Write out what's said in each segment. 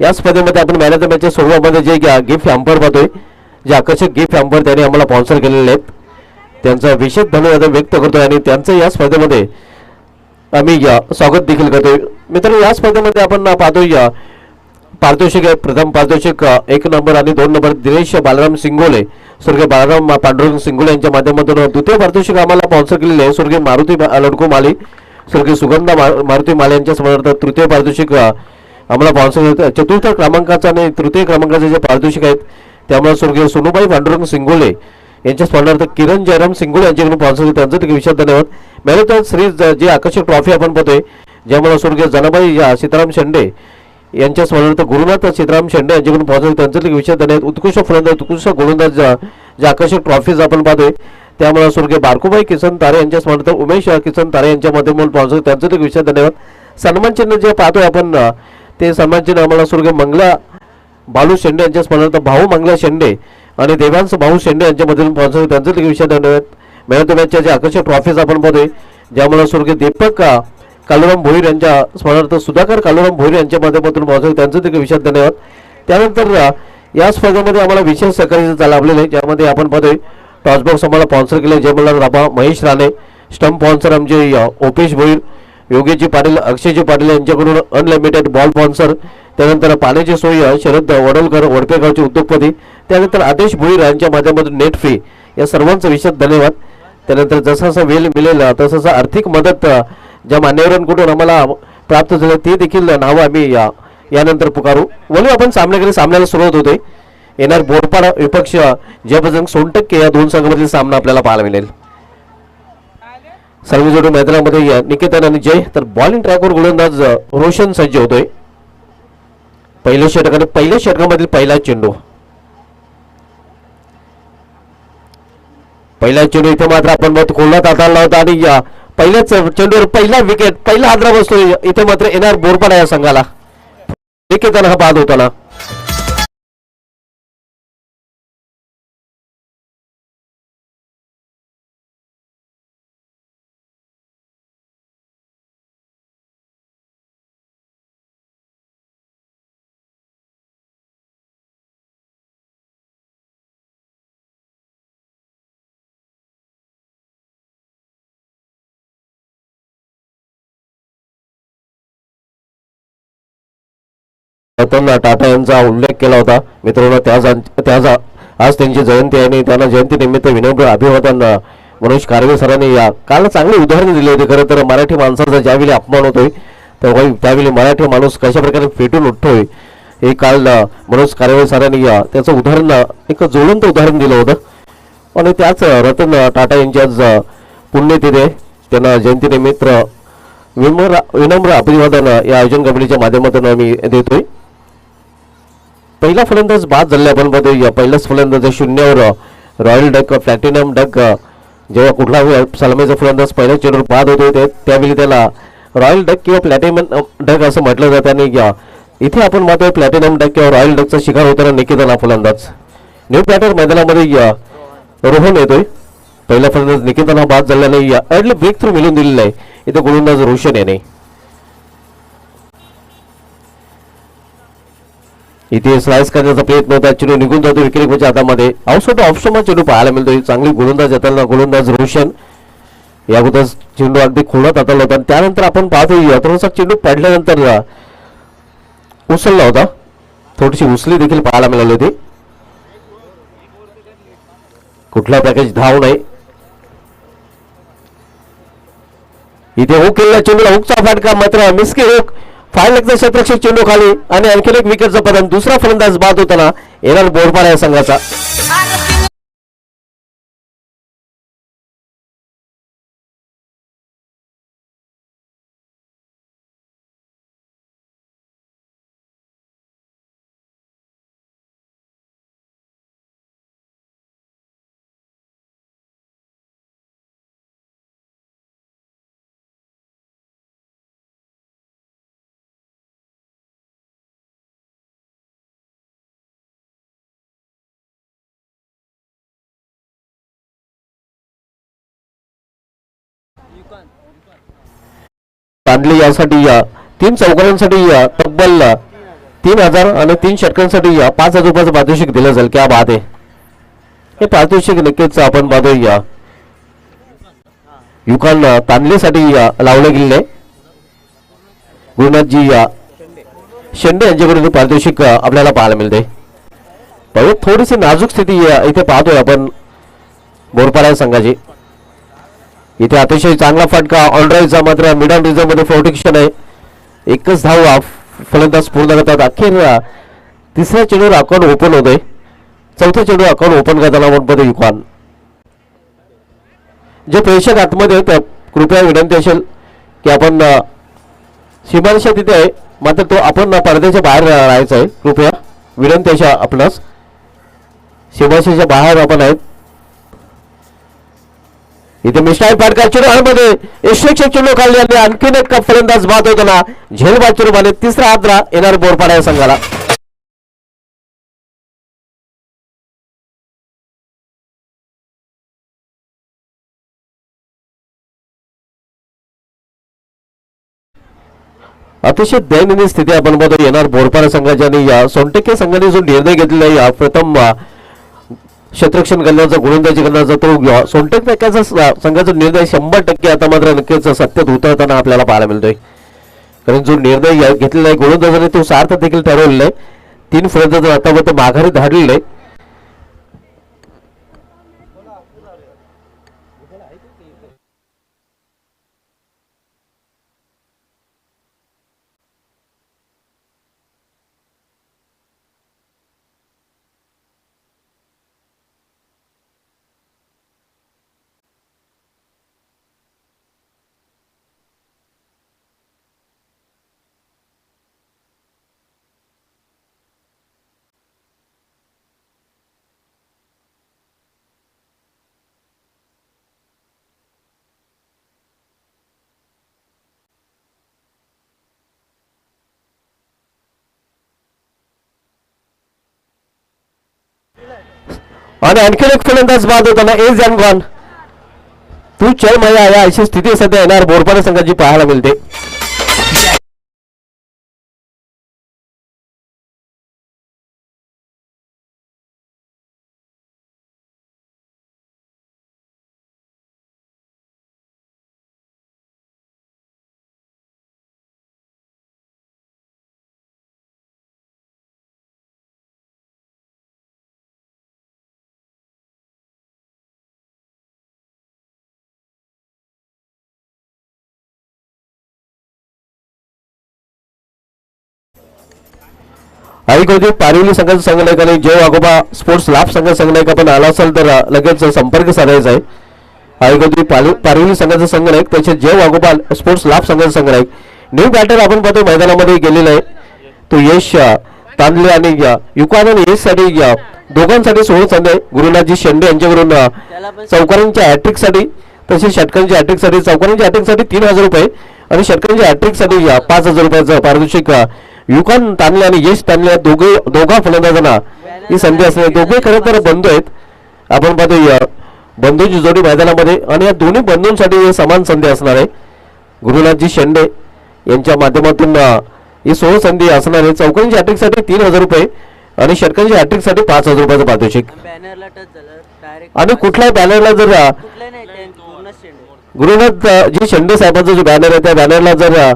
या स्पर्धेमध्ये आपण मॅन ऑफ द मॅचच्या स्वरूपामध्ये जे गिफ्ट हॅम्पर पाहतोय, जे आकर्षक गिफ्ट हॅम्पर त्यांनी आम्हाला स्पॉन्सर केलेले आहेत, त्यांचा विशेष धन्यवाद व्यक्त करतोय आणि त्यांचं या स्पर्धेमध्ये आम्ही स्वागत देखील करतोय. मित्रांनो, या स्पर्धेमध्ये आपण पाहतोय पारितोषिक आहे. प्रथम पारितोषिक 1 नंबर आणि 2 नंबर दिनेश बालराम सिंगोले, स्वर्गीय बालराम पांडुरंग सिंगोले यांच्या माध्यमातून. द्वितीय पारितोषिक आम्हाला स्पॉन्सर केलेले आहे स्वर्गीय मारुती लडको माली, स्वर्गीय सुगंधा मारुती माले यांच्या समोर. तृतीय पारितोषिक आम्हाला स्पॉन्सर चतुर्थ क्रमांकाचा आणि तृतीय क्रमांकाचे जे पारितोषिक आहेत त्यामुळे स्वर्गीय सोनूबाई पांडुरंग सिंगोले यांच्या स्पर्धार्थ किरण जयराम सिंगोले यांच्याकडून स्पॉन्सर, त्यांचं देखील विशेष धन्यवाद. मॅरेथॉन सिरीज जी आकर्षक ट्रॉफी आपण पाहतोय, ज्यामुळे स्वर्गीय जनाबाई सीताराम शेंडे यांच्या स्पर्धार्थ गुरुनाथ सीताराम शेंडे यांच्याकडून स्पॉन्सर, त्यांचं देखील विशेष धन्यवाद. उत्कृष्ट फलंदाज उत्कृष्ट गोलंदाज जे आकर्षक ट्रॉफीज आपण पाहतोय त्यामुळे स्वर्गीय बारकुबाई किसन तारे यांच्या स्पर्धार्थ उमेश किसन तारे यांच्या माध्यमातून स्पॉन्सर, त्यांचं देखील विशेष धन्यवाद. सन्मान चिन्ह जे पाहतोय आपण ते सन्मान चिन्ह आम्हाला स्वर्गीय मंगला बालू शेंडे यांच्या स्पर्धार्थ भाऊ मंगला शेंडे आणि देवांश भाऊ शेंडे यांच्यामधून स्पॉन्सर, त्यांचं देखील विशेष धन्यवाद. मॅन ऑफ द मॅचच्या जे आकर्षक ट्रॉफीज आपण पाहतोय ज्यामुळे स्वर्गीय दीपक कालुराम भोईर यांच्या स्पर्धार्थ सुधाकर कालुराम भोईर यांच्या माध्यमातून स्पॉन्सर, त्यांचं देखील विशेष धन्यवाद. त्यानंतर या स्पर्धेमध्ये आम्हाला विशेष सहकार्य लाभलेलं आहे, ज्यामध्ये आपण पाहतोय टॉसबॉक्स आम्हाला स्पॉन्सर केले जयमल्लाल राभा, महेश राणे. स्टंप स्पॉन्सर आमचे ओपेश भोईर, योगेशजी पाटील, अक्षयजी पाटील यांच्याकडून अनलिमिटेड बॉल स्पॉन्सर. त्यानंतर पाण्याची सोय शरद वडोलकर वडपेगावचे उद्योगपती. त्यानंतर आदेश भोईर यांच्या माध्यमातून नेट फी. या सर्वांचं विशेष धन्यवाद. त्यानंतर जसा जसा वेळ मिळेल तसं आर्थिक मदत ज्या मान्यवरांकडून आम्हाला प्राप्त झालं ते देखील नावं आम्ही यानंतर पुकारू. बोलू आपण सामन्याला सुरुवात होते. येणार बोरपाडा विपक्ष जय बजरंग सोनटक्के या दोन संघामधील सामना आपल्याला पाहायला मिळेल. सर्व जोडून मैदानामध्ये निकेतन आणि जय, तर बॉलिंग ट्रॅकवर गोलंदाज रोशन सज्ज होतोय. पहिल्या षटकाने पहिल्या षटकामधील पहिला चेंडू, पहिला चेंडू इथे मात्र आपण मत कोल्हात हाताळला होता आणि पहिल्याच चेंडूवर पहिला विकेट, पहिला हादरा बसतोय. इथे मात्र येणार बोरपाडा या संघाला निकेतन हा बाद होताना. रतन टाटा यांचा उल्लेख केला होता मित्रांनो. त्याच आज त्यांची जयंती आहे आणि त्यांना जयंतीनिमित्त विनम्र अभिवादन मनोज कारवे सरांनी काल चांगली उदाहरण दिली होती. खरं तर मराठी माणसाचा ज्यावेळी अपमान होतोय त्यावेळी मराठी माणूस कशा प्रकारे पेटून उठतोय हे काल मनोज कारवे सरांनी त्याचं उदाहरण, एक ज्वलंत उदाहरण दिलं होतं. आणि त्याच रतन टाटा यांची आज पुण्यतिथी आहे. त्यांना जयंतीनिमित्त विनम्र अभिवादन या आयोजन कमिटीच्या माध्यमातून आम्ही देतोय. पहिला फलंदाज बाद झाले आपण बघतोय. पहिलाच फलंदाज शून्यावर रॉयल डक प्लॅटिनम डक. जेव्हा कुठला सलामीचा फलंदाज पहिल्या चेंडूवर बाद होतोय त्यावेळी त्याला रॉयल डक किंवा प्लॅटिनम डक असं म्हटलं जातं. आणि इथे आपण पाहतोय प्लॅटिनम डक किंवा रॉयल डकचा शिकार होताना निकेतन हा फलंदाज. न्यू प्लॅटर मैदानामध्ये रोहन येतोय. पहिला फलंदाज निकेतन हा बाद झाल्याने अर्ली ब्रेक थ्रू मिळून दिलेला आहे. इथे गोलंदाज रोशन याने. इथे स्लाइस करण्याचा प्रयत्न होता, चेंडू निघून जातो विकेटकीपरच्या हातामध्ये. आउटसाइड ऑप्शनमध्ये चेंडू पाहायला मिळतो. चांगली गोलंदाज येताना गोलंदाज रोशन या अगोदर चेंडू अगदी खोलात हाताळला होता. त्यानंतर आपण पाहतो थोडासा चेंडू पडल्यानंतर उचलला होता, थोडीशी उचली देखील पाहायला मिळाली होती. कुठला पॅकेज धाव नाही. इथे हुक केलेला चेंडूला हुकचा फटका, मात्र मिसके हुक, फाय लेगचा क्षेत्ररक्षक चेंडू खाली आणि आणखी एक विकेटचं पतन. दुसरा फलंदाज बाद होताना येणार बोरपाडा या संघाचा. बांधली यासाठी 3 चौकारांसाठी तब्बल 3000 आणि 3 षटकांसाठी 5000 रुपयाचं पारितोषिक दिलं जाईल. क्या बात आहे. हे पारितोषिक नक्कीच आपण पाहतोय युकान तांदलेसाठी लावलं गेलेलं आहे. गुरुनाथजी शेंडे यांच्याकडून पारितोषिक आपल्याला पाहायला मिळते. थोडीशी नाजूक स्थिती इथे पाहतोय आपण बोरपाडा संघाची. इथे अतिशय चांगला फटका ऑलराईटचा, मात्र मिडल रिझर्व मध्ये प्रोटेक्शन आहे. एकच धाव फलंदाज पूर्ण करतात. अखेर तिसऱ्या चेंडूवर अकाउंट ओपन होतोय. चौथ्या चेंडू अकाउंट ओपन करताना आपण पाहतो युकान. जे प्रेक्षक आतमध्ये आहेत कृपया विनंती असेल की आपण सीमारेषा तिथे आहे, मात्र तो आपण पडद्याच्या बाहेर राहायचं आहे. कृपया विनंती अशा आपणास सीमारेषेच्या बाहेर आपण आहेत. इथे मिस्टाईल पाटकर चेंडूमध्ये यशस्वी चेंडू काढले आणि आणखीन एक फलंदाज बाद होताना झेल बाजूला मारले. तिसरा आद्रा येणार बोरपाडा या संघाला. अतिशय दयनीय स्थिती आपण बघतो येणार बोरपाडा संघाच्या. आणि सोनटेके संघाने जो निर्णय घेतलेला आहे या प्रथम क्षेत्ररक्षण करण्याचा, गोलंदाजी करण्याचा, तो सोनटेके संघाचा निर्णय 100% आता मात्र नक्कीच सत्यात उतरताना आपल्याला पाहायला मिळतोय. कारण जो निर्णय घेतलेला आहे गोलंदाजाने तो सार्थ देखील ठरवलेला आहे. 3 फलंदाज आतापर्यंत माघारी धाडलेले आहे. आणि आणखीन एक फलंदाज बाद होताना ए जॅनगॉन. तू चल मजा या अशी स्थिती सध्या येणार बोरपाडा संघाची पाहायला मिळते. ऐकवते पारिवली संघाचा संघनायक आणि जय वाघोबा स्पोर्ट्स लाभ संघ संघनायक आपण आला असाल तर लगेच संपर्क साधायचा आहे. ऐकवते पारिवली संघाचा संघनायक तसेच जय वाघोबा स्पोर्ट्स लाभ संघाचा संघनायक. न्यू बॅटर आपण पाहतो मैदानामध्ये गेलेला आहे तो यश तांदले आणि युकान आणि यश साठी दोघांसाठी 16 संधी आहे. गुरुनाथजी शेंडे यांच्याकडून चौकारांच्या हॅट्रिक साठी तसेच षटकांच्या हॅट्रिक साठी, चौकारांच्या हॅट्रिक साठी 3000 रुपये आणि षटकांच्या हॅट्रिक साठी 5000 रुपयाचं पारितोषिक युकान तांदले आणि यश तांदले दोघा फलंदाजांना ही संधी असणे. दोघे खरं तर बंधू आहेत. आपण पाहतो बंधूची जोडी मैदानामध्ये आणि या दोन्ही बंधूंसाठी समान संधी असणार आहे. गुरुनाथजी शेंडे यांच्या माध्यमातून ही 16 संधी असणार आहे. चौकांच्या हॅट्रिक साठी 3000 रुपये आणि षटकांच्या हॅट्रिक साठी 5000 रुपयाचं पारितोषिक. आणि कुठल्याही बॅनरला जर गुरुनाथ जी शेंडे साहेबांचा जो बॅनर आहे त्या बॅनरला जर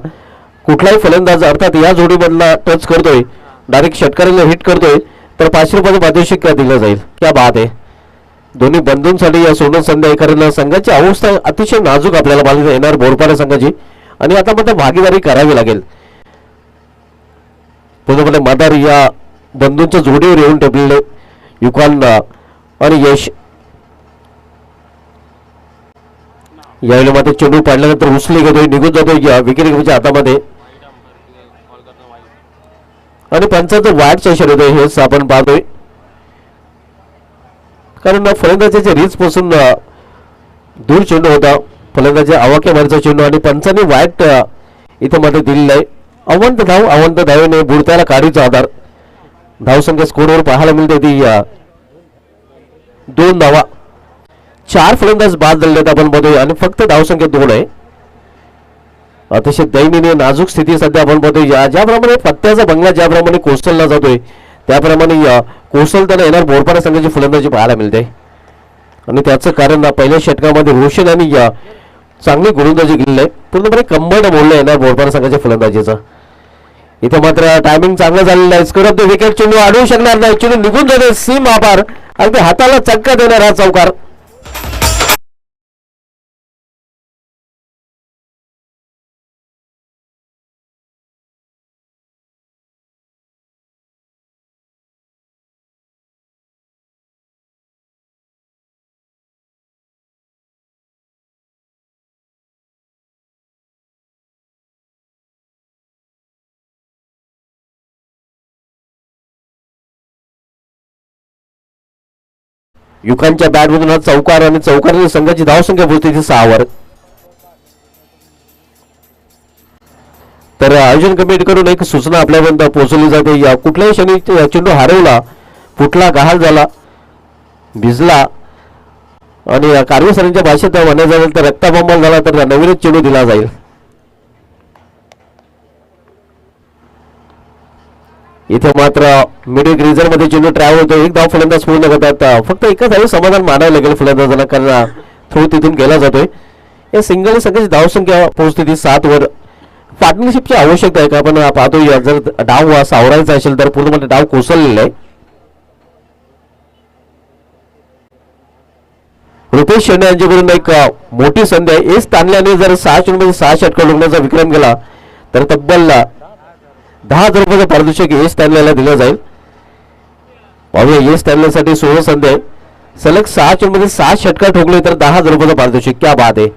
कुठलाही फलंदाज अर्थात या जोडीमधला टच करतोय, डायरेक्ट षटकाराला हिट करतोय तर 500 रुपयाचं पारितोषिक दिलं जाईल. क्या बात आहे. दोन्ही बंधूंसाठी या सोनं संधी आहे. कारण संघाची अवस्था अतिशय नाजूक आपल्याला पाहायला येणार बोरपाडा संघाची आणि आता मात्र भागीदारी करावी लागेल. पूर्णपणे मदार या बंधूंच्या जोडीवर येऊन ठेवलेले युकान आणि यश. यावेळी मात्र चेंडू पाडल्यानंतर उचली घेतोय, निघून जातोय विकेटकीपरच्या हातामध्ये आणि पंचाचं वाईटचा इशारा होतोय. हेच आपण पाहतोय कारण फलंदाजाच्या रीच पासून दूर चेंडू होता. फलंदाजाच्या आवाक्यावरचा चेंडू आणि पंचांनी वाईट इथं मध्ये दिलेला आहे. अवंत धावेने बुडत्याला काढीचा आधार. धावसंख्या स्कोरवर पाहायला मिळते ती 2 धावा. 4 फलंदाज बाद झालेले आपण बघतोय आणि फक्त धावसंख्या 2 आहे. अतिशय दयनीय नाजूक स्थिती सध्या आपण बघतोय. ज्याप्रमाणे पत्त्याचा बंगला ज्याप्रमाणे कोसलला जातोय त्याप्रमाणे कोसलताना येणार बोरपाडा संघाची फलंदाजी पाहायला मिळते. आणि त्याचं कारण पहिल्या षटकामध्ये रोशन यांनी चांगली गोलंदाजी केलेली आहे. पूर्णपणे कंबळ बोललं येणार बोरपाडा संघाच्या फलंदाजीचं. इथे मात्र टायमिंग चांगलं झालेलं आहे. स्कोर ऑफ द विकेट चेंडू अडवू शकणार नाही. चेंडू निघून जाणे सीम आभार अगदी हाताला चक्का देणार हा चौकार. युकांच्या बॅटमधून हा चौकार आणि चौकाराच्या संघाची धावसंख्या पोहोचते 6 वर. तर आयोजन कमिटीकडून एक सूचना आपल्यापर्यंत पोहोचवली जाते. या कुठल्याही क्षणी चेंडू हरवला, फुटला, गहाळ झाला, भिजला आणि कार्यसरणीच्या भाषेत म्हणायचं झालं तर रक्ताबंबाल झाला तर नवीनच चेंडू दिला जाईल. इथे मात्र मिडिल ग्रीजर मध्ये चेंडू ट्रॅव्हल होतो. एक धाव फलंदाज पूर्ण करतात. फक्त एकच धाव समाधान मानावं लागेल फलंदाजांना कारण थ्रो तिथून केला जातोय. या सिंगल संघाची धावसंख्या पोहोचते 7 वर. पार्टनरशिपची आवश्यकता आहे का आपण पाहतो. जर डाव सावरायचा असेल तर पूर्णपणे डाव कोसळलेला आहे. रुपेश शेंडे यांच्याकडून एक मोठी संधी आहे. एस ताणल्याने जर 6 चेंडूमध्ये 6 षटकार लुटण्याचा विक्रम केला तर तब्बल 10,000 रुपयाचं पारितोषिक एस ताणल्याला दिलं जाईल. पाहूया एस ताणल्यासाठी 16 संधी आहे. सलग 6 चेंडूमध्ये 6 षटकार ठोकले तर 10,000 रुपयाचं पारितोषिक. क्या बात आहे.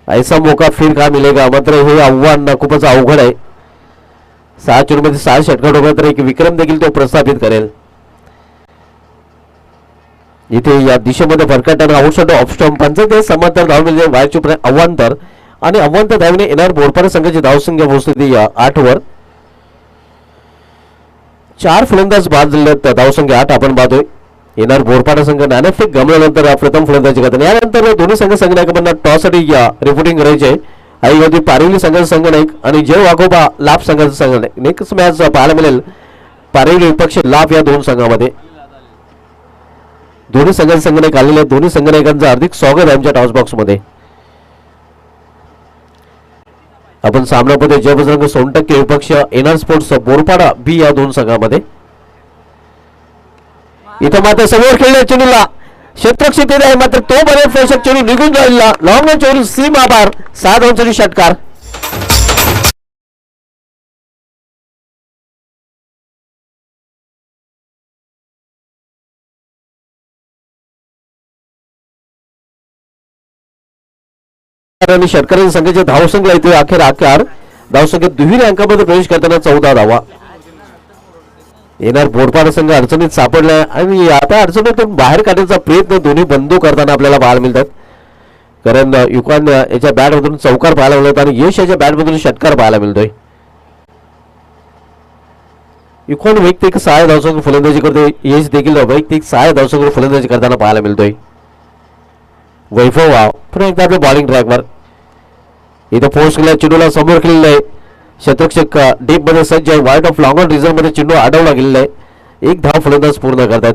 ऐसा मौका फिर का मिलेगा. मात्र हे आव्हान खूपच अवघड आहे. 6 चेंडूमध्ये 6 षटकार ठोकले तर एक विक्रम देखील तो प्रस्थापित करेल. इथे या दिशेमध्ये फरकाटणारा आउटसाइड ऑफ स्टंपांचं ते समांतर धाव म्हणजे वायचूप अव्वांतर आणि अव्वांतर धावने येणार बोरपाडा संघाची धावसंख्या पोहोचते 8 वर. 4 फलंदाज बाद झालेत. धावसंख्या 8 आपण पाहतोय. येणार बोरपाडा संघ नाणेफेक गमल्यानंतर प्रथम फलंदाजी करतात. यानंतर दोन्ही संघनायकांना टॉस साठी रिपोर्टिंग करायचे आहे. आई पारिवली संघाचा संघनायक आणि जय वाघोबा लाभ संघाचा संघनायक. नेक्स्ट मॅच पाहायला मिळेल पारिवली विपक्ष लाभ या दोन संघामध्ये. दोन्ही संघाचे संघनायक आलेले आहेत. दोन्ही संघनायकांचं हार्दिक स्वागत आहे आमच्या टॉस बॉक्स मध्ये. आपण सामनामध्ये जय बजरंग सोनटक्के विपक्ष एनआर स्पोर्ट्स बोरपाडा बी या दोन संघामध्ये. इथं मात्र समोर खेळल्या चेंडूला क्षेत्ररक्षक आहे मात्र तो बरेच प्रेक्षक चेंडू निघून राहिला. लॉंग चेंडू सीम आभार 6 धावांसाठी षटकार. आणि षटकाराच्या संघाच्या धावसंख्या येते अखेर धावसंख्येत दुहेरी अंकामध्ये प्रवेश करताना 14 धावा. येणार बोरपाडा संघ अडचणीत सापडलाय आणि आता अडचणीतून बाहेर काढण्याचा प्रयत्न दोन्ही बंधू करताना आपल्याला पाहायला मिळतात. कारण युकान याच्या बॅटमधून चौकार पाहायला मिळतात आणि यश याच्या बॅटमधून षटकार पाहायला मिळतोय. युकान वैयक्तिक 6 धावसंख्या फलंदाजी करतोय. यश देखील वैयक्तिक 6 धावसंख्या फलंदाजी करताना पाहायला मिळतोय. वैभव पुन्हा एकदा आपल्या बॉलिंग ट्रॅकवर. इथं पोस्ट केला चेंडूला समोर केलेलं आहे. क्षेत्ररक्षक डीप मध्ये सज्ज आहे. वाईट ऑफ लॉंग ऑन रिझर्व मध्ये चेंडू अडवला गेलेला आहे. एक धाव फलंदाज पूर्ण करतात.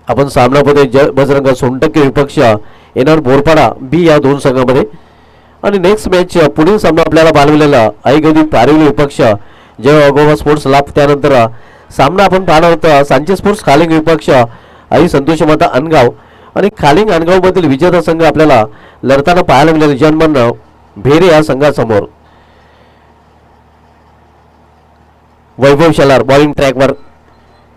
आपण सामनामध्ये जय बजरंग सोनटक्के विपक्ष येणार बोरपाडा बी या दोन संघामध्ये. आणि नेक्स्ट मॅच पुढील सामना आपल्याला पाहायला आईगवदी पारिवली विपक्ष जय वाघोबा स्पोर्ट्स लाभ. त्यानंतर सामना आपण पाहणार होता सांचे स्पोर्ट्स खालिंग विपक्ष आई संतोष माता अनगाव. आणि खालिंग अनगाव मधील विजेता संघ आपल्याला लढताना पाहायला मिळेल जनमन भेरे या संघासमोर. वैभव शलार बॉलिंग ट्रॅकवर.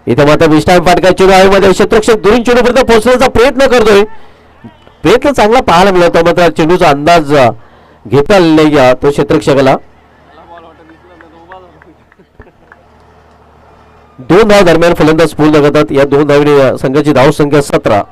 इथे मात्र विस्टाम फाटका चेंडू मध्ये क्षेत्ररक्षक दुरून चेंडूपर्यंत पोहोचण्याचा प्रयत्न करतोय. प्रयत्न चांगला पाहायला मिळतो मात्र चेंडूचा अंदाज घेता आलेला तो क्षेत्ररक्षकाला. 2 धाव दरम्यान फलंदाज पूर्ण करतात. या 2 धावने संघाची धावसंख्या 17.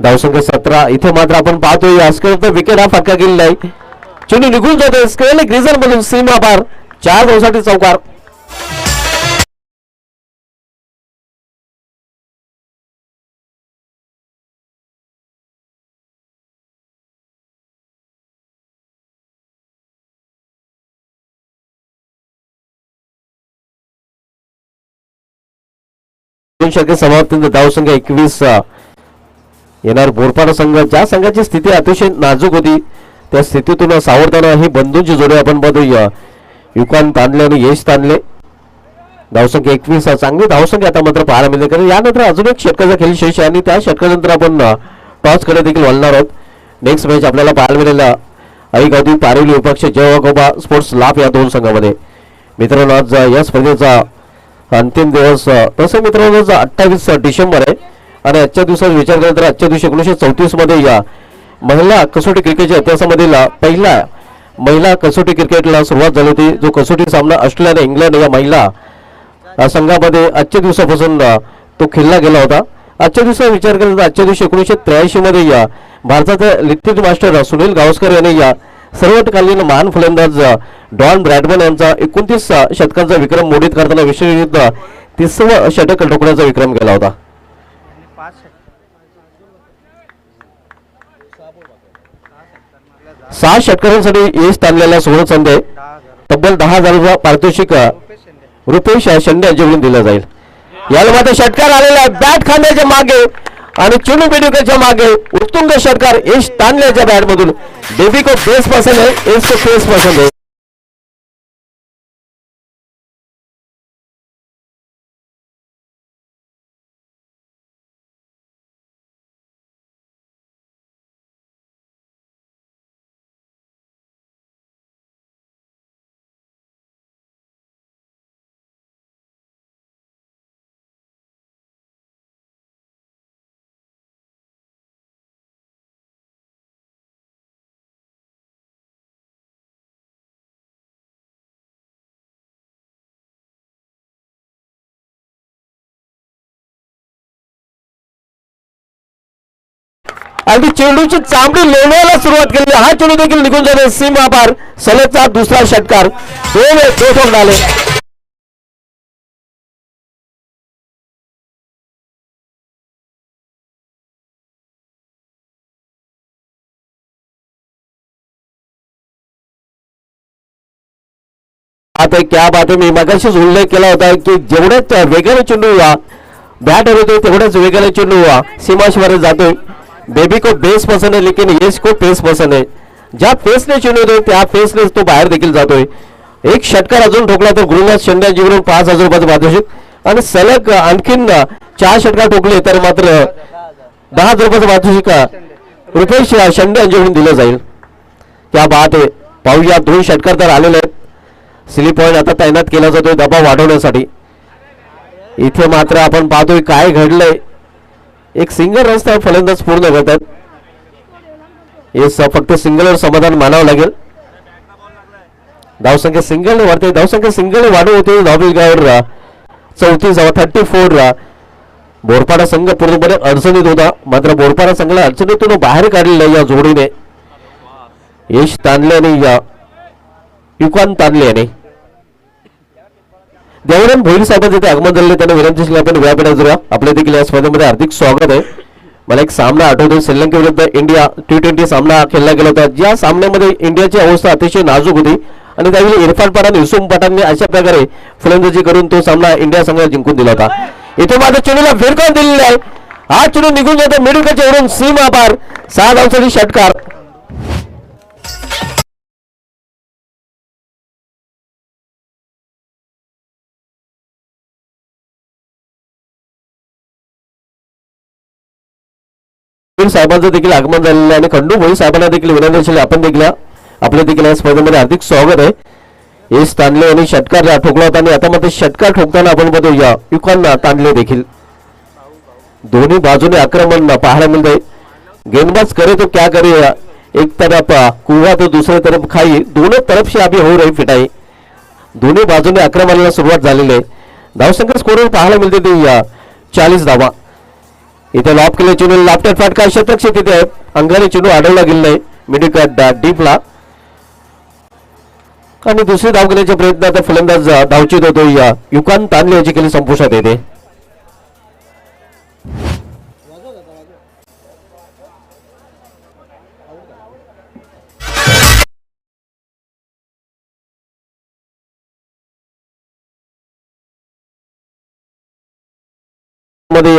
धावसंख्या 17. इथे मात्र आपण पाहतोय अस्कर विकेट हा फटका गेलेला आहे. चेंडू निघून जातोय स्क्वेअर ग्रीजर मधून सीमा पार 4 धावसाठी चौकार. समाप्त धावसंख्या 21. येणार बोरपाडा संघ, ज्या संघाची स्थिती अतिशय नाजूक होती त्या स्थितीतून सावरताना ही बंधूंची जोडी आपण बघूया. युकान तांदले आणि यश तांदले. धावसंख्या 21. चांगली धावसंख्या आता मात्र पाहायला मिळते, कारण यानंतर अजून एक षटकाचा खेळ शेष आहे आणि त्या षटकानंतर आपण टॉस कडे देखील वळणार आहोत. नेक्स्ट मॅच आपल्याला पाहायला मिळालेला आई गावती पारिवली विपक्ष जयवागोबा स्पोर्ट्स लाभ या दोन संघामध्ये. मित्रांनो आज या स्पर्धेचा अंतिम दिवस तसं मित्रांनो 28 डिसेंबर आहे आणि आजच्या दिवसात विचार केला तर आजच्या दिवशी 1934 मध्ये या महिला कसोटी क्रिकेटच्या इतिहासामधील पहिला महिला कसोटी क्रिकेटला सुरुवात झाली होती. जो कसोटी सामना ऑस्ट्रेलिया आणि इंग्लंड या महिला संघामध्ये आजच्या दिवसापासून तो खेळला गेला होता. आजच्या दिवसाचा विचार केला तर आजच्या दिवशी 1983 मध्ये या भारताचे लिथित मास्टर सुनील गावस्कर यांनी या सर्वकालीन महान फलंदाज डॉन ब्रॅडमन यांचा 29 षटकांचा विक्रम मोडीत करताना विश्वविरुद्ध 30वं षटक ठोकण्याचा विक्रम केला होता. 6 षटकांसाठी यश ताणलेला सुवर्ण संधी आहे. तब्बल 10,000 पारितोषिक रुपेश शेंडे यांच्याकडून दिलं जाईल. याला मात्र षटकार आलेला आहे बॅट खांद्याच्या मागे आणि चेंडू बेडुकेच्या मागे उत्तुंग षटकार यश तांदल्याच्या बॅट मधून. बेबी को बेस पसंद है, यश को पेस पसंद है. अगदी चेंडूची चांबडी लोळवायला सुरुवात केली. हा चेंडू देखील निघून जाणे सीमा पार. सलगचा दुसरा षटकार. 2 ठोक आले. आता क्या बात आहे, मी मगाशीच उल्लेख केला होता की जेवढ्याच वेगाने चेंडू बॅट होतोय तेवढ्याच वेगाने चेंडू सीमाशिवार जातोय. बेबी को बेस पसंद है लेकिन यश को पेस पसंद है. ज्या फेसने चेंडू होतोय त्या फेसने तो बाहेर देखील जातोय. एक षटकार अजून ठोकला तर गुरुनाथ शेंडे यांच्याकडून 5,000 रुपयाचं पारितोषिक आणि सलग आणखीन 4 षटकार ठोकले तर मात्र 10,000 रुपयाचं पारितोषिक रुपेश शेंडे यांच्याकडून दिलं जाईल. क्या बात आहे. पाहूया 2 षटकार तर आलेले आहेत. स्लिप पॉईंट आता तैनात केला जातोय दबाव वाढवण्यासाठी. इथे मात्र आपण पाहतोय काय घडलंय. एक सिंगल रस्ता फलंदाज पूर्ण करतात. फक्त सिंगलवर समाधान मानावं लागेल. धावसंख्या सिंगल वाढते. धावसंख्या सिंगल वाढू होते. धावसंख्यावर 34 बोरपाडा संघ पूर्णपणे अडचणीत होता. मात्र बोरपाडा संघाला अडचणीतून बाहेर काढलेलं या जोडीने यश तांदले आणि युकान तांदले याने. देवराम भोईर साहेबांचे ते आगमन झाले. त्यांना विनंती आपण व्यापण्यात जाऊया. आपल्या देखील या स्पर्धेमध्ये हार्दिक स्वागत आहे. मला एक सामना आठवतो. श्रीलंकेविरुद्ध इंडिया T20 सामना खेळला गेला होता. ज्या सामन्यामध्ये इंडियाची अवस्था अतिशय नाजूक होती आणि त्यावेळी इरफान पठाण युसुफ पठाणने अशा प्रकारे फलंदाजी करून तो सामना इंडिया संघाला जिंकून दिला होता. इथे मात्र चेंडूला फिरकावून दिलेला आहे. हा चेंडू निघून जातो मिडविकेटच्या वरून सीमा पार. 6 धावांसाठी षटकार. साहेबांचं देखील आगमन झालेलं आहे आणि खंडू भोई साहेबांना देखील विनंती आपण देखील आपल्या देखील या स्पर्धेमध्ये हार्दिक स्वागत आहे. यश तांदले यांनी षटकार ठोकला होता आणि आता मात्र षटकार ठोकताना आपण बघूया युकान तांदले देखील दोन्ही बाजूने आक्रमण पाहायला मिळते. गेंदबाज करे तो क्या करे, एक तरफ कुआ तो दूसरे तरफ खाई, दोनों तरफ से अभी हो रही फिटाई. दोन्ही बाजूने आक्रमणाला सुरुवात झालेली आहे. धावसंख्या स्कोरवर पाहायला मिळते ते 40 धावा. इथे लॉप केले चेंडू, लाफ्टर फटका शतरक्षित तिथे अंगाने चेंडू अडवला गेलेला आहे मिडविकेट डीपला. आणि दुसरी धाव घेण्याचा प्रयत्न आता फलंदाज धावचित होतो युकान तानले याची केली संपुष्टात येते. मध्ये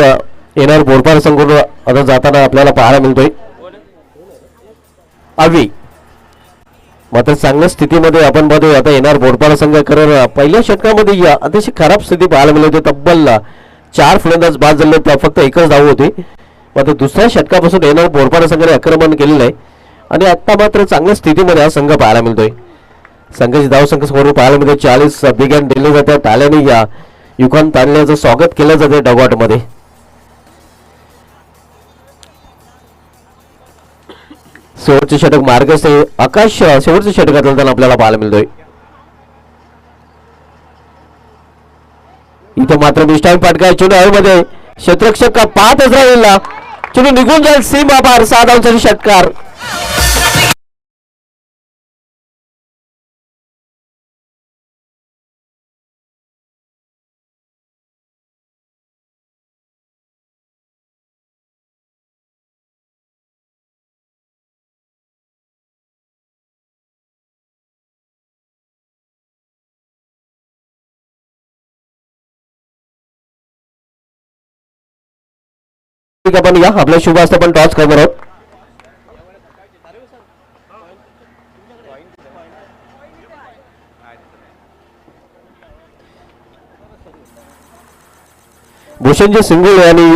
येणार बोरपार संघ आता जाताना आपल्याला पाहायला मिळतोय आवी. मात्र चांगल्या स्थितीमध्ये आपण बघतोय आता येणार बोरपार संघ. कारण पहिल्या षटकामध्ये अतिशय खराब स्थिती पाहायला मिळते. तब्बल 4 फलंदाज बाद झाले, फक्त एकच धाव होती. मात्र दुसऱ्या षटकापासून येणार बोरपार संघाने आक्रमण केलेलं आहे आणि आता मात्र चांगल्या स्थितीमध्ये हा संघ पाहायला मिळतोय. संघाची धावसंख्या स्कोर पाहायला मिळते 40. बिग हँड दिले जाते टाळ्याने युकान तानल्याचं स्वागत केलं जाते डगआउट मध्ये. शेवटचे षटक मार्गस्थ आकाश शेवटच्या षटकात आपल्याला पाहायला मिळतोय. इथं मात्र मिस्टाईम फटका चेंडू हवेमध्ये क्षेत्ररक्षक पाहतच राहिला, चेंडू निघून जाईल सीमा पार. 6 धावांसाठी षटकार. आपण या आपल्या शुभ हस्ते पण टॉस करणार आहोत. भूषणजी सिंगुल आणि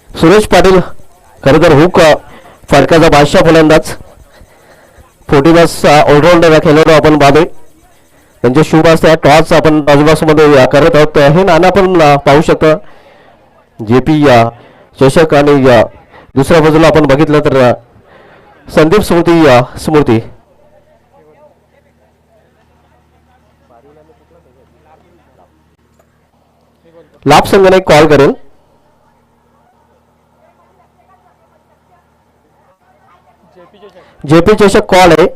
सुरेश पाटील खरं तर हुक फटकाचा बादशाह फलंदाज 40 ऑलराऊंडर खेळाडू आपण पाहतोय. त्यांचे शुभ असते टॉस आपण टॉस मध्ये करत आहोत. हे नाणं आपण पाहू शकता JP चषक आणि दुसऱ्या बाजूला आपण बघितलं तर संदीप स्मृती. लाभ संघाने कॉल करेल. JP चषक कॉल आहे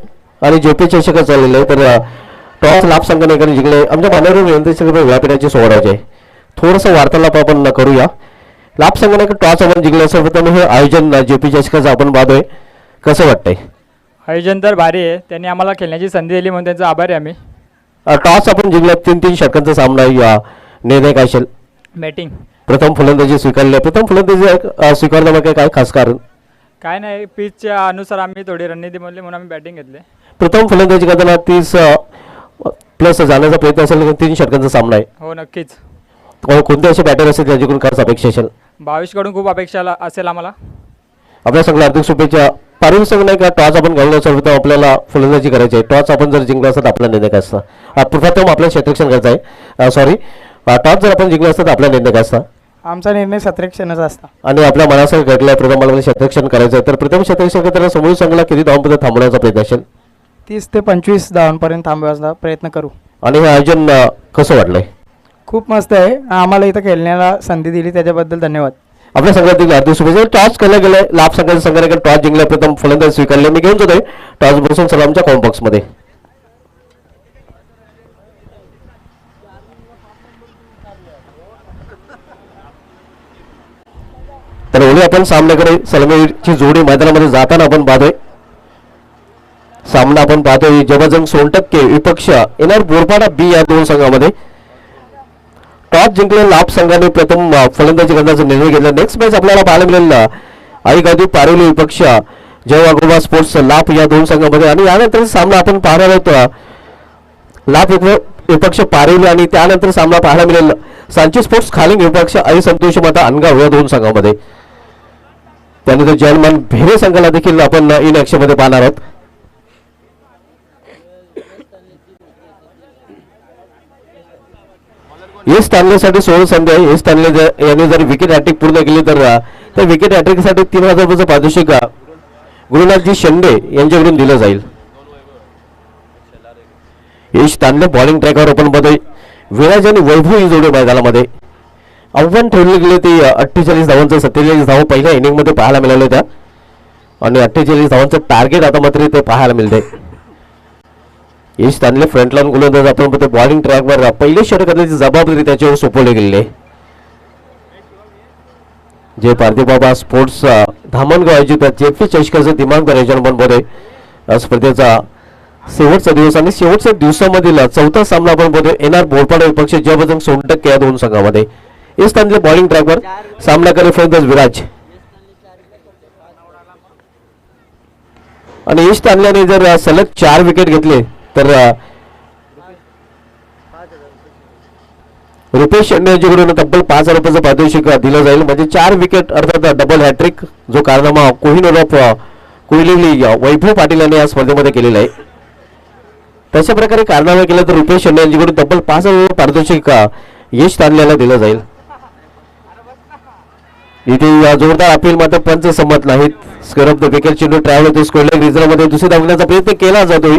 आणि JP चषक चाललेलं आहे. तर टॉस लाभ संघाने जिंकले. आमच्या मान्यवर विनंती व्यापीठाची सोडायचे थोडंसं वार्तालाप आपण करूया. लाभ संघाने टॉस आपण जिंकले. सर्वप्रथम हे आयोजन JP चषकाचं आपण पाहतोय, कसं वाटतंय? आयोजन तर भारी आहे. त्यांनी आम्हाला खेळण्याची संधी दिली म्हणून त्यांचा आभारी आम्ही. टॉस आपण जिंकला. 3 षटकांचा सामना निर्णय काय असेल? बॅटिंग प्रथम फलंदाजी स्वीकारली. प्रथम फलंदाजी स्वीकारण्यामागे काय खास कारण? काय नाही, पिचच्या अनुसार आम्ही थोडी रणनीती म्हणली म्हणून आम्ही बॅटिंग घेतले. प्रथम फलंदाजी करताना 30 प्लस जाण्याचा प्रयत्न असेल. 3 षटकांचा सामना आहे. हो नक्कीच. कोणते असे बॅटर असेल ज्याच्याकडून खास अपेक्षा असेल? 22 कडून खूप अपेक्षा असेल आम्हाला. आपल्या संघाला हार्दिक शुभेच्छा. पारिल संघ नाही का टॉस आपण घालून असेल तर आपल्याला फलंदाजी करायची आहे. टॉस आपण जर जिंकला असता तर आपला निर्णय काय असता? प्रथम आपल्याला क्षेत्ररक्षण करायचं आहे. सॉरी, टॉस जर आपण जिंकला असता तर आपला निर्णय काय असता? आमचा निर्णय क्षेत्ररक्षणाचा असता आणि आपल्या मनासारखं घडलंय. प्रथम मला क्षेत्ररक्षण करायचं आहे तर प्रथम क्षेत्ररक्षण करताना समोर संघाला किती धावांपर्यंत थांबवण्याचा प्रयत्न असेल? 30 ते 25 धावांपर्यंत थांबवायचा प्रयत्न करू. आणि हे आयोजन कसं वाटलंय? खूप मस्त आहे. आम्हाला इथं खेळण्याला संधी दिली त्याच्याबद्दल धन्यवाद. आपल्या संघातील हार्दिक शुभेच्छा. टॉस केलं गेलंय. लाभ संघाच्या संघाने टॉस जिंकले. प्रथम फलंदाजी स्वीकारले. मी घेऊन जातोय टॉस बसून सलामच्या कॉम्बॉक्स मध्ये. तर ओली आपण सामन्याकडे सलमीची जोडी मैदानामध्ये जाताना आपण पाहतोय. सामना आपण पाहतोय जबरजंग सोनटक्के विपक्ष येणार बोरपाडा B या 2 संघामध्ये. टॉस जिंकले लाभ संघाने प्रथम फलंदाजी करण्याचा निर्णय घेतला. नेक्स्ट मॅच आपल्याला पाहायला मिळेल आईगादी पारिवली विपक्ष जय वाघोबा स्पोर्ट्स लाभ या 2 संघामध्ये. आणि यानंतर सामना आपण पाहणार आहोत लाभ विपक्ष पारिवली आणि त्यानंतर सामना पाहायला मिळेल सांची स्पोर्ट्स खालिंग विपक्ष आई संतोष माता अनगाव या 2 संघामध्ये. त्यानंतर जयमान भेरे संघाला देखील आपण इन ॲक्शन मध्ये पाहणार आहोत. यश तांबल्यासाठी 16 संधी आहे. यश तांबले यांनी जर विकेट हॅट्रिक पूर्ण केली तर त्या विकेट हॅट्रिकसाठी 3000 रुपयाचं पारितोषिक गुरुनाथजी शेंडे यांच्याकडून दिलं जाईल. यश तांबले बॉलिंग ट्रॅकवर ओपन मध्ये विराज आणि वैभव ही जोडी मैदानामध्ये आव्हान ठेवले गेले ते 48 धावांचं 47 धावा पहिल्या इनिंग मध्ये पाहायला मिळाल्या होत्या आणि 48 धावांचं टार्गेट आता मात्र ते पाहायला मिळते. यश तांबले फ्रंटलाईन गोलंदाज आपण ते बॉलिंग ट्रॅकवर पहिले षटकाची जबाबदारी त्याच्यावर सोपवली गेलेली आहे. जे पार्थिव बाबा स्पोर्ट्स धामणगाव आयोजित जेफी चषकाचे दिमागदार याच्यामध्ये स्पर्धेचा शेवटचा दिवस आणि शेवटच्या दिवसामधील चौथा सामना आपण बघतोय एनआर बोरपाडा विपक्ष जयबजरंग सोनटक्के या दोन संघामध्ये. यश तांबले बॉलिंग ट्रॅकवर सामनाकारी फलंदाज विराज आणि यश तांबल्याने जर सलग 4 विकेट घेतले तर रुपेश शेंडे यांच्याकडून तब्बल 5000 रुपयाचं पारितोषिक दिलं जाईल. म्हणजे 4 विकेट अर्थात डबल हॅट्रिक जो कारनामा कोहिनूर ऑफ कोहिली वैभव पाटील यांनी या स्पर्धेमध्ये केलेला आहे. तशा प्रकारे कारनामा केलं तर रुपेश शेंडे यांच्याकडून तब्बल 5000 रुपये पारितोषिक यश तांबल्याला दिलं जाईल. इथे जोरदार अपील मात्र पंच संमत नाहीत. स्क्वेअर ऑफ द विकेट चेंडू ट्रॅव्हल होतो स्क्वेअर लेग रिझर्व्हमध्ये दुसरी धावण्याचा प्रयत्न केला जातोय.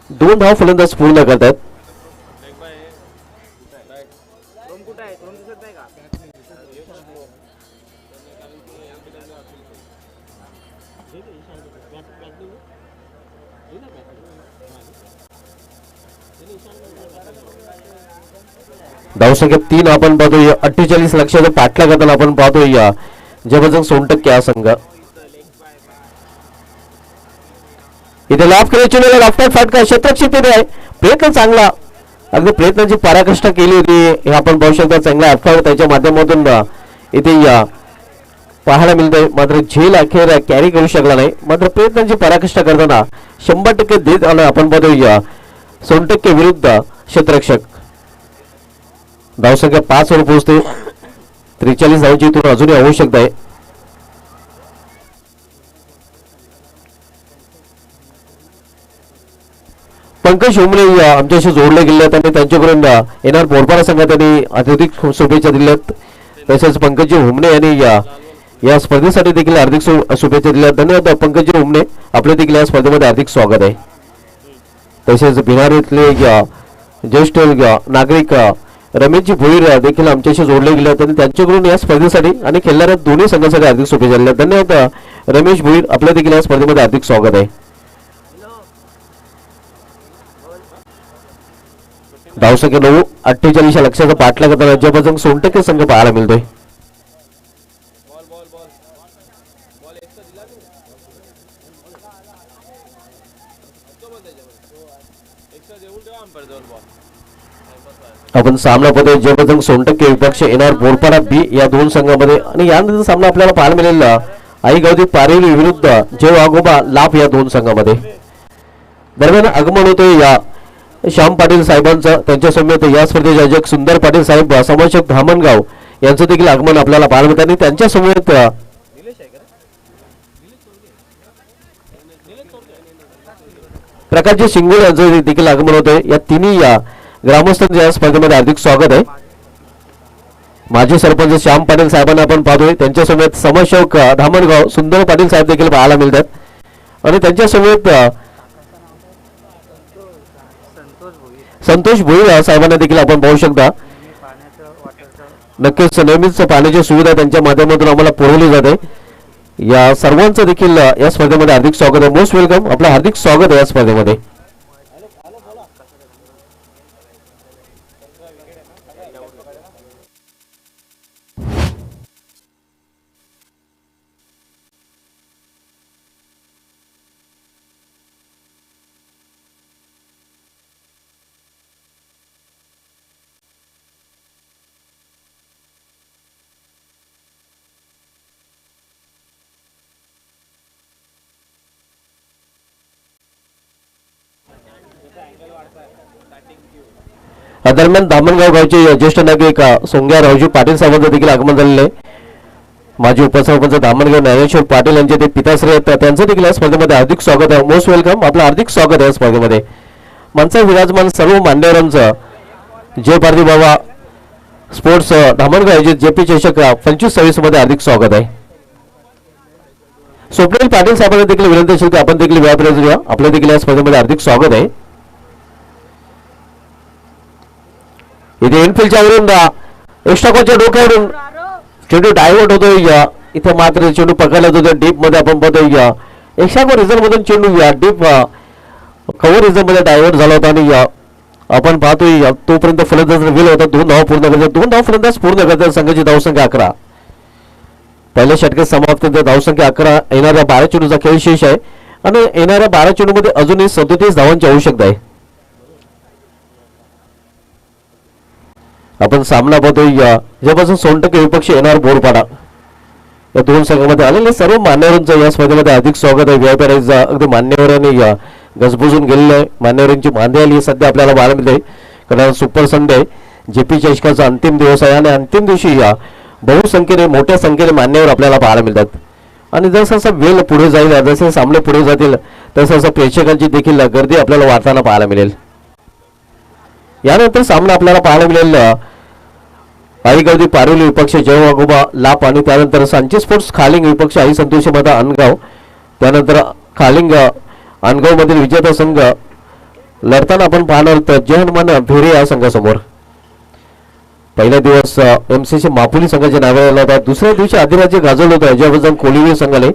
2 धाव फलंदाज पूर्ण करतात. धावसंख्या 3 आपण पाहतोय. 48 लक्षाचा पाठला करताना आपण पाहतोय जयबजरंग सोनटक्के हा संघ. इथे लाभ केले चेंडूला लाफटात फाटका शतरक्षितीने आहे. प्रयत्न चांगला अगदी प्रयत्नाची पराकाष्ठ केली होती हे आपण पाहू शकता. चांगला अफावर त्याच्या माध्यमातून इथे पाहायला मिळतंय. मात्र झेल अखेर कॅरी करू शकला नाही. मात्र प्रयत्नांची पराकाष्ठ करताना 100% देत आलं आपण पाहतोय सोनटक्के विरुद्ध क्षेत्ररक्षक. धावसंख्या 5 वर पोहोचते. 43 धावांची इथून अजूनही आवश्यकता आहे. पंकज हुमणे आमच्याशी जोडले गेले आहेत आणि त्यांच्याकडून येणार बोरपाडा संघात त्यांनी अत्यधिक शुभेच्छा दिल्यात. तसेच पंकजी हुमणे यांनी या स्पर्धेसाठी देखील हार्दिक शुभेच्छा दिल्या. धन्यवाद पंकजी हुमणे, आपले देखील या स्पर्धेमध्ये हार्दिक स्वागत आहे. तसेच बिहारीतले ज्येष्ठ नागरिक रमेशजी भोईर देखील आमच्याशी जोडले गेले आहेत आणि त्यांच्याकडून या स्पर्धेसाठी आणि खेळणाऱ्या दोन्ही संघासाठी हार्दिक शुभेच्छा दिल्या. धन्यवाद रमेश भोईर, आपल्या देखील या स्पर्धेमध्ये हार्दिक स्वागत आहे. धावसंख्या 9. 48 लक्षाचा पाठला करताना जयबजरंग सोनटक्के संघ पाहायला मिळतोय. आपण सामना पाहतोय जयबजरंग सोनटक्के विपक्ष एनआर बोरपाडा बी या दोन संघामध्ये आणि यानंतर सामना आपल्याला पाहायला मिळेल आई गावदी पारेली विरुद्ध जय वाघोबा लाभ या दोन संघामध्ये. दरम्यान आगमन होतोय या श्याम पाटील साहेबांचं. त्यांच्या समेत या स्पर्धेचे आयोजक सुंदर पाटील साहेब समाजक धामणगाव यांचं देखील आगमन आपल्याला पाहायला मिळतं आणि त्यांच्या समेत प्रकाशजी शिंगोळे यांचं देखील आगमन होतंय. या तिन्ही ग्रामस्थांच्या या स्पर्धेमध्ये हार्दिक स्वागत आहे. माजी सरपंच श्याम पाटील साहेबांना आपण पाहतोय. त्यांच्या समेत समाजसेवक धामणगाव सुंदर पाटील साहेब देखील पाहायला मिळतात आणि त्यांच्या समेत संतोष भोईर साहेबांना देखील आपण पाहू शकता. नक्कीच नेहमीच पाण्याची सुविधा त्यांच्या माध्यमातून आम्हाला पुरवली जाते. या सर्वांचं देखील या स्पर्धेमध्ये हार्दिक स्वागत आहे. मोस्ट वेलकम, आपलं हार्दिक स्वागत आहे या स्पर्धेमध्ये. दरम्यान धामणगाव गावचे ज्येष्ठ नागरिक सोंग्या रावजी पाटील साहेबांचं देखील आगमन झालेलं आहे. माजी उपसरपंच धामणगाव ज्ञानेश्वर पाटील यांचे ते पिताश्री आहेत. त्यांचं देखील या स्पर्धेमध्ये हार्दिक स्वागत आहे. मोस्ट वेलकम, आपलं हार्दिक स्वागत आहे या स्पर्धेमध्ये. मनसा विराजमान सर्व मान्यवरांचं जय पार्थिव बाबा स्पोर्ट्स धामणगाव आयोजित जेपी चषक 25-26 मध्ये हार्दिक स्वागत आहे. स्वप्नील पाटील साहेबांना देखील विनंती असेल की आपण देखील वेळापत्रक घेऊया. आपल्या देखील या स्पर्धेमध्ये हार्दिक स्वागत आहे. इथे इनफिल्डच्या वरून एक्स्ट्राकोच्या डोक्यावरून चेंडू डायव्हर्ट होतोय. इथे मात्र चेंडू पकडला जातो डीप मध्ये. आपण पाहतोय एक्स्ट्राको रिझल्ट मधून चेंडू डीप कव्हर रिझल्ट मध्ये डायव्हर्ट झाला होता आणि आपण पाहतोय तोपर्यंत फलंदाज विल होता. 2 धावा पूर्ण करतात. 2 धावा फलंदाज पूर्ण करतात. संघाची धावसंख्या 11. पहिल्या षटकात समाप्त धावसंख्या 11. येणाऱ्या 12 चेंडूचा खेळ शेष आहे आणि येणाऱ्या 12 चेंडू मध्ये अजूनही 37 धावांची आवश्यकता आहे. आपण सामना पाहतोय ज्यापासून सोनटके विपक्ष येणार बोरपाडा या दोन संघामध्ये आलेले सर्व मान्यवरांचं या स्पर्धेमध्ये अधिक स्वागत आहे. व्यापारी अगदी मान्यवरांनी गजबजून गेलेलं आहे. मान्यवरांची मांदी आली सध्या आपल्याला पाहायला मिळते. कारण सुपर संडे जेपी चषकाचा अंतिम दिवस आहे आणि अंतिम दिवशी बहुसंख्येने मोठ्या संख्येने मान्यवर आपल्याला पाहायला मिळतात. आणि जसं असं वेळ पुढे जाईल जसे सामने पुढे जातील तसं प्रेक्षकांची देखील गर्दी आपल्याला वाढताना पाहायला मिळेल. यानंतर सामना आपल्याला पाहायला मिळेल आईगवदी पारोली विपक्ष जयवागोबा लाप आणि त्यानंतर सांची स्पोर्ट्स खालिंग विपक्ष आई संतोषी माता अनगाव. त्यानंतर खालिंग अनगाव मधील विजेता संघ लढताना आपण पाहणार आहोत जय हनुमान भेरे या संघासमोर. पहिला दिवस एमसीसी मापुली संघाच्या नावे आला होता. दुसऱ्या दिवशी आदिराजे गाजवलं होतं अजयवर्धन कोलिवे संघाने.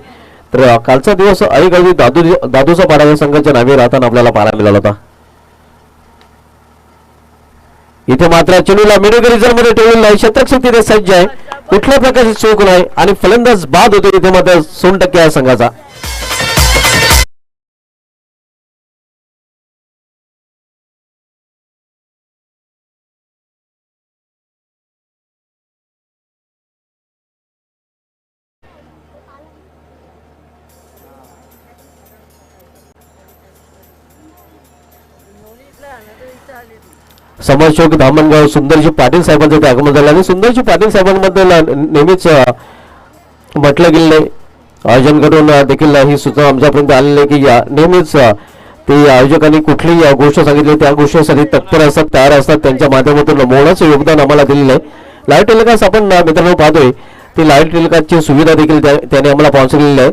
तर कालचा दिवस आईगवदी दादूचा पाडा या संघाच्या नावे राहताना आपल्याला पाहायला मिळाला होता. इथे मात्र चेंडूला मिडोगी रिझर्व्ह मध्ये ठेवलेला नाही. शतकशक्तीने सज्ज आहे. कुठल्या प्रकारची चूक नाही आणि फलंदाज बाद होतो इथे मात्र 100% या संघाचा. समाजसेवक धामणगाव सुंदरजी पाटील साहेबांचं ते आगमन झालं आणि सुंदरजी पाटील साहेबांबद्दल नेहमीच म्हटलं गेलेलं आहे. आयोजन करून देखील ही सूचना आमच्यापर्यंत आलेली आहे की नेहमीच ते आयोजकांनी कुठलीही गोष्ट सांगितली त्या गोष्टीसाठी तत्पर असतात, तयार असतात. त्यांच्या माध्यमातून मोलाचं योगदान आम्हाला दिलेलं आहे. लाईव्ह टेलिकास्ट आपण मित्रांनो पाहतोय ती लाईव्ह टेलिकास्टची सुविधा देखील त्याने आम्हाला पॉन्सर केलेली आहे.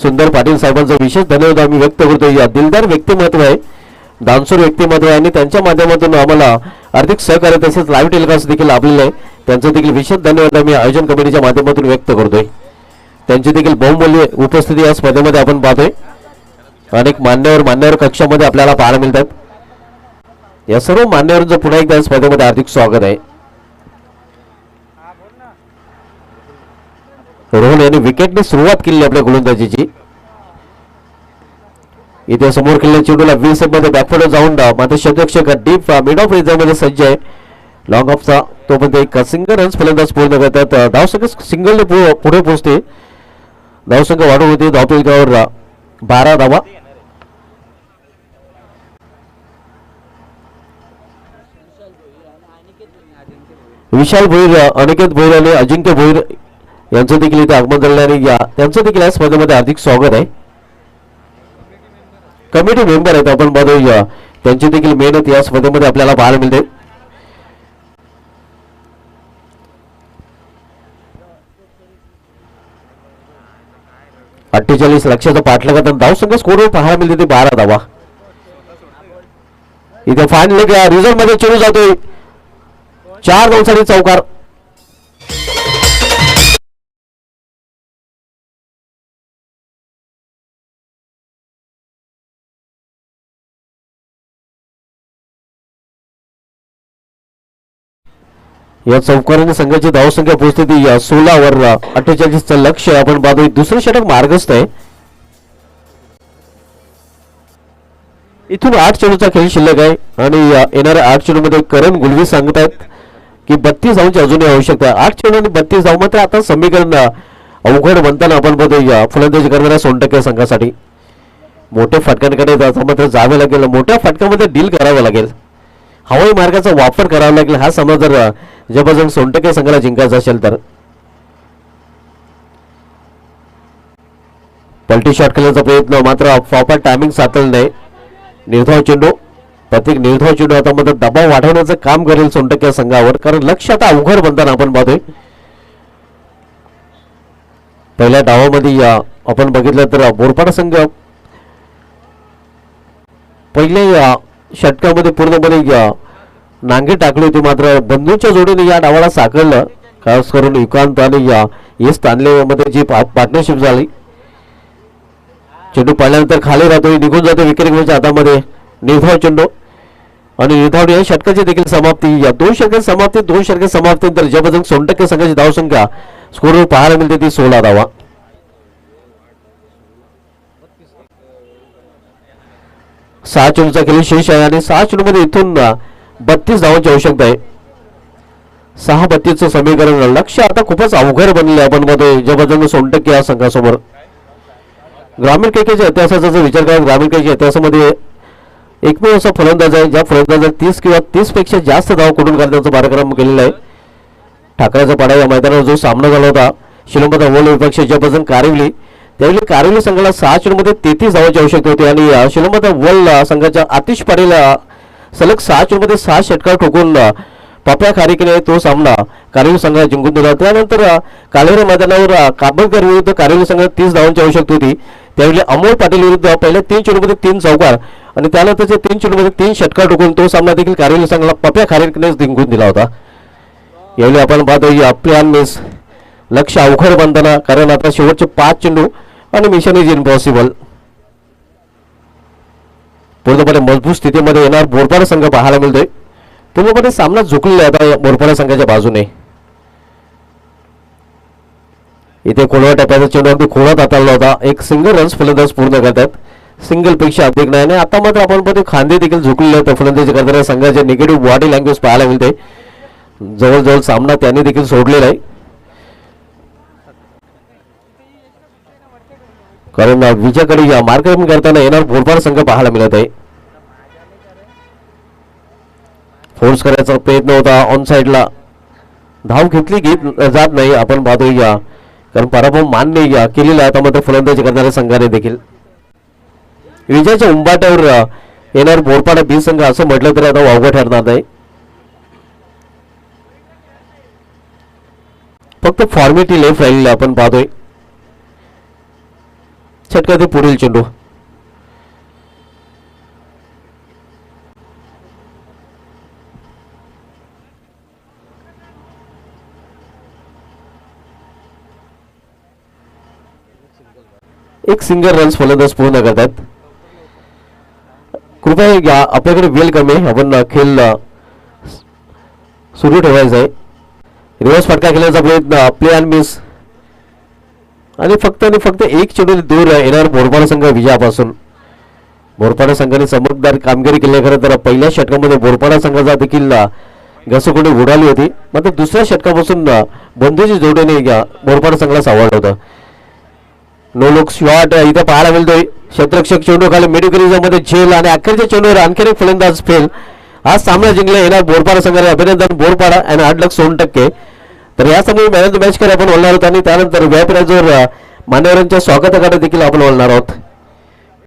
सुंदर पाटील साहेबांचा विशेष धन्यवाद आम्ही व्यक्त करतोय. या दिलदार व्यक्तिमत्व आहे, दानशूर व्यक्तिमत्व आहे आणि त्यांच्या माध्यमातून आम्हाला आर्थिक सहकार्य तसेच लाईव्ह टेलिकास्ट देखील लाभलेलं आहे. त्यांचा देखील विशेष धन्यवाद आम्ही आयोजन कमिटीच्या माध्यमातून व्यक्त करतोय. त्यांची देखील बहुमूल्य उपस्थिती या स्पर्धेमध्ये आपण पाहतोय. अनेक मान्यवर कक्षामध्ये आपल्याला पाहायला मिळतात. या सर्व मान्यवरांचं पुन्हा एकदा स्पर्धेमध्ये हार्दिक स्वागत आहे. रोहन यांनी विकेटने सुरुवात केली आपल्या गोलंदाजीची. इथे समोर केलेल्या चेंडूला 20 मध्ये बॅकफुट जाऊन मात्र शतरक्षक डीप मिड ऑफ रिझर्व्ह मध्ये सज्ज आहे. लॉंग ऑफचा तोपर्यंत एक सिंगल रन्स फलंदाज पूर्ण करतात. धावसंख्या सिंगलने पुढे पोहोचते. धावसंख्या वाढवून होती. धावफलकावर 12 धावा. विशाल भोईर, अनिकेत भोईर आणि अजिंक्य भोईर यांचं देखील इथे आगमन झालेलं आणि त्यांचं देखील या स्पर्धेमध्ये हार्दिक स्वागत आहे. कमिटी मेंबर आहेत आपण बघूया त्यांची देखील मेहनत या स्पर्धेमध्ये आपल्याला पाहायला मिळते. अठ्ठेचाळीस लक्षाचा पाठलाग धावसंख्या स्कोरवर पाहायला मिळते ते 12 धावा. इथे फायनल रिझल्ट मध्ये चेंडू जातोय 4 धावांसाठी चौकार. या चौकाराने संघाची धावसंख्या पोहोचते ती 16 वर 48चं लक्ष आपण पाहतोय. दुसरं षटक मार्गस्थ आहे. इथून 8 चेंडूचा खेळ शिल्लक आहे आणि येणाऱ्या 8 चेंडू मध्ये करण गुलवी सांगतात की 32 धावांची अजूनही आवश्यकता आहे. 8 चेंडू आणि 32 धाव मात्र आता समीकरण अवघड म्हणताना आपण पाहतोय फलंदाजी करणाऱ्या 100% संघासाठी मोठ्या फटक्यांकडे मात्र जावे लागेल. मोठ्या फटक्यामध्ये डील करावं लागेल. हवाई मार्गाचा वापर करावा लागेल. हा सामना जर जबरदस्त 100% संघाला जिंकायचा असेल तर. पलटी शॉट खेळण्याचा प्रयत्न मात्र प्रॉपर टायमिंग साधलेला नाही. निर्धाव चेंडू प्रत्येक निर्धाव चेंडू हातामध्ये दबाव वाढवण्याचं काम करेल सोनटक्के संघावर, कारण लक्ष आता अवघड बनताना आपण पाहतोय. पहिल्या डावामध्ये आपण बघितलं तर बोरपाडा संघ पहिल्या षटकामध्ये पूर्णपणे नांगे टाकले होते, मात्र बंधूंच्या जोडीने या डावाला साकारलं. खास करून युकांत आणि एस तानलेमध्ये जी पार्टनरशिप झाली. चेंडू पडल्यानंतर खाली राहतोय, निघून जातो विकेट कीपरच्या हातामध्ये. निर्धाव चेंडू आणि निर्धाव या षटकाची देखील समाप्ती. या दोन षटकाची समाप्ती नंतर जबरदस्त सोनटक्के संघाची धावसंख्या स्कोरवर पाहायला मिळते ती 16 धावा. 6 चेंडूचा खेळ शेष आहे आणि 6 चेंडूमध्ये इथून 32 धावांची आवश्यकता आहे. 6-32चं समीकरण. लक्ष आता खूपच अवघड बनले आपण मध्ये जबरदस्त सोनटक्के या संघासमोर. ग्रामीण क्रिकेटच्या इतिहासाचा जर विचार करा, ग्रामीण क्रिकेटच्या इतिहासामध्ये एकमेव असा फलंदाज आहे ज्या फलंदाजाने 30 किंवा 30 पेक्षा जास्त धाव कुठून करण्याचा कार्यक्रम केलेला आहे. ठाकरेचा पाडा या मैदानावर जो सामना झाला होता शिलंबता वोल विपक्ष जबरदस्त कारिवली, त्यावेळी कारिवली संघाला 6 चेंडूमध्ये 33 धावांची आवश्यकता होती आणि शिलंबता वोल संघाच्या आतिश पाटीलला सलग 6 चेंडूमध्ये 6 षटकार ठोकून पप्या खारीकीने तो सामना कारिवली संघाला जिंकून दिला. त्यानंतर कालेरे मैदानावर काबलकर विरुद्ध कारिवली संघाला 30 धावांची आवश्यकता होती. त्यावेळी अमोल पाटील विरुद्ध पहिल्या 3 चेंडूमध्ये 3 चौकार आणि त्यानंतरचे 3 चेंडूमध्ये 3 षटकार ठोकून तो सामना देखील कारिवली संघाला पप्या खारीकीनेच जिंकून दिला होता. यावेळी आपण पाहतोय आपल्या मिस लक्ष अवघड बनताना, कारण आता शेवटचे 5 चेंडू आणि मिशन इज इम्पॉसिबल. पूर्णपणे मजबूत स्थितीमध्ये येणार बोरपाडा संघ पाहायला मिळतोय. पूर्णपणे सामना झुकलेला आहे आता बोरपाडा संघाच्या बाजूने. इथे खोलवा टप्प्याचा चेंडू अगदी खोलात हाताळला होता. एक सिंगल रन्स फलंदाज पूर्ण करतात, सिंगल पेक्षा अधिक नाही. आणि आता मात्र आपण पाहतो खांदे देखील झुकलेले आहेत फलंदाजी करताना. संघाचे निगेटिव्ह बॉडी लँग्वेज पाहायला मिळते. जवळजवळ सामना त्यांनी देखील सोडलेला आहे, कारण विजयाकडे मार्गक्रमण करताना येणार बोरपाडा संघ पाहायला मिळत आहे. फोर्स करायचा प्रयत्न होता, ऑन साइडला धाव घेतली जात नाही आपण पाहतो कारण पराभव मान्य केलेला आहे आता मात्र फलंदाजी करणाऱ्या संघाने देखील. विजयाच्या उंबाट्यावर येणार बोरपाडा बी संघ असं म्हटलं तरी आता वावगं ठरणार नाही. फक्त फॉर्मॅलिटी लेफ्ट राहिलेली आपण पाहतोय. छटका ते पुढील चेंडू. एक सिंगल रन्स फलंदाज पूर्ण करतात. कृपया आपल्याकडे वेळ कमी, आपण खेळ सुरू ठेवायचा आहे. रिव्हर्स फटका खेळण्याचा प्रयत्न, प्ले अँड मिस आणि फक्त एक चेंडू दूर येणार बोरपाडा संघ विजयापासून. बोरपाडा संघाने चमकदार कामगिरी केली. खरं तर पहिल्या षटकामध्ये बोरपाडा संघाचा देखील घसरगुंडी उडाली होती, मात्र दुसऱ्या षटकापासून बंधूची जोडीने बोरपाडा संघाला सावरलं होतं. नो लुक शॉट इथं पाहायला मिळतोय. क्षेत्ररक्षक चेंडू खाली मेडिकलिझममध्ये झेल आणि अखेरच्या चेंडूवर आणखी एक फलंदाज फेल. आज सामना जिंकला येणार बोरपाडा संघाने. अभिनंदन बोरपाडा आणि 8 सोनटक्के. तर या समोर मॅन ऑफ द मॅच कडे आपण बोलणार आहोत आणि त्यानंतर व्यापराजवर मान्यवरांच्या स्वागताकडे देखील आपण बोलणार आहोत.